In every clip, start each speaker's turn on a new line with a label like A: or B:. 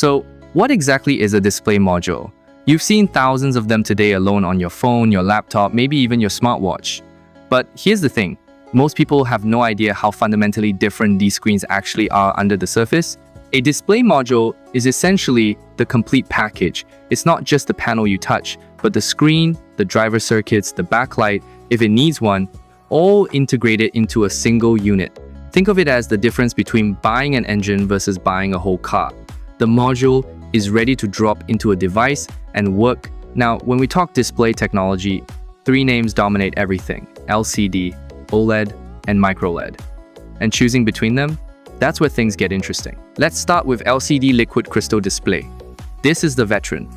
A: So, what exactly is a display module? You've seen thousands of them today alone on your phone, your laptop, maybe even your smartwatch. But here's the thing, most people have no idea how fundamentally different these screens actually are under the surface. A display module is essentially the complete package. It's not just the panel you touch, but the screen, the driver circuits, the backlight, if it needs one, all integrated into a single unit. Think of it as the difference between buying an engine versus buying a whole car. The module is ready to drop into a device and work. Now, when we talk display technology, three names dominate everything: LCD, OLED, and MicroLED. And choosing between them, that's where things get interesting. Let's start with LCD liquid crystal display. This is the veteran.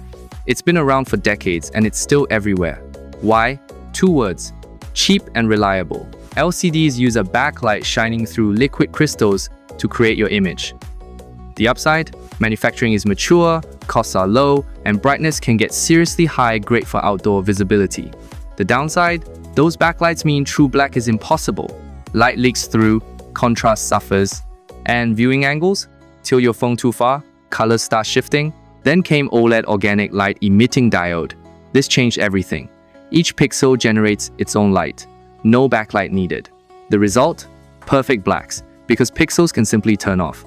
A: It's been around for decades and it's still everywhere. Why? Two words: cheap and reliable. LCDs use a backlight shining through liquid crystals to create your image. The upside? Manufacturing is mature, costs are low, and brightness can get seriously high, great for outdoor visibility. The downside? Those backlights mean true black is impossible. Light leaks through, contrast suffers, and viewing angles? Tilt your phone too far, colors start shifting. Then came OLED organic light emitting diode. This changed everything. Each pixel generates its own light. No backlight needed. The result? Perfect blacks, because pixels can simply turn off.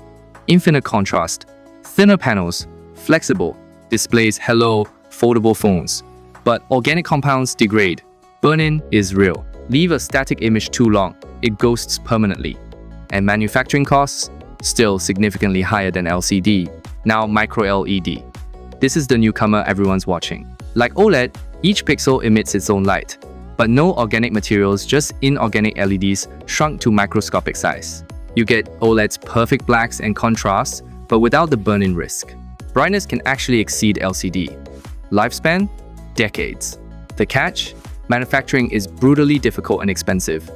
A: Infinite contrast, thinner panels, flexible displays. Hello, foldable phones. But organic compounds degrade. Burn-in is real. Leave a static image too long, it ghosts permanently. And manufacturing costs? Still significantly higher than LCD. Now MicroLED. This is the newcomer everyone's watching. Like OLED, each pixel emits its own light. But no organic materials, just inorganic LEDs shrunk to microscopic size. You get OLED's perfect blacks and contrasts, but without the burn-in risk. Brightness can actually exceed LCD. Lifespan? Decades. The catch? Manufacturing is brutally difficult and expensive.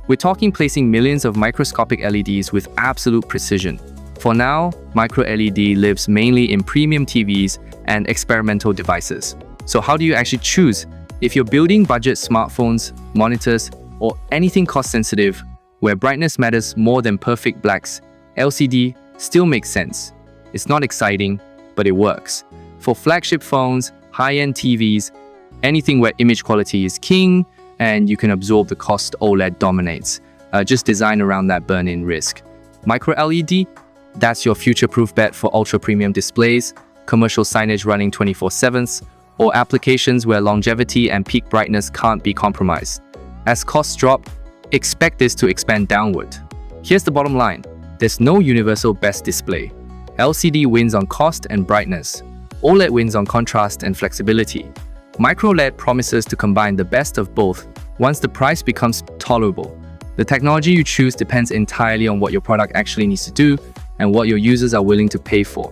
A: We're talking placing millions of microscopic LEDs with absolute precision. For now, MicroLED lives mainly in premium TVs and experimental devices. So how do you actually choose? If you're building budget smartphones, monitors, or anything cost-sensitive, where brightness matters more than perfect blacks, LCD still makes sense. It's not exciting, but it works. For flagship phones, high-end TVs, anything where image quality is king and you can absorb the cost, OLED dominates. Just design around that burn-in risk. MicroLED? That's your future-proof bet for ultra-premium displays, commercial signage running 24/7, or applications where longevity and peak brightness can't be compromised. As costs drop, expect this to expand downward. Here's the bottom line. There's no universal best display. LCD wins on cost and brightness. OLED wins on contrast and flexibility. MicroLED promises to combine the best of both once the price becomes tolerable. The technology you choose depends entirely on what your product actually needs to do and what your users are willing to pay for.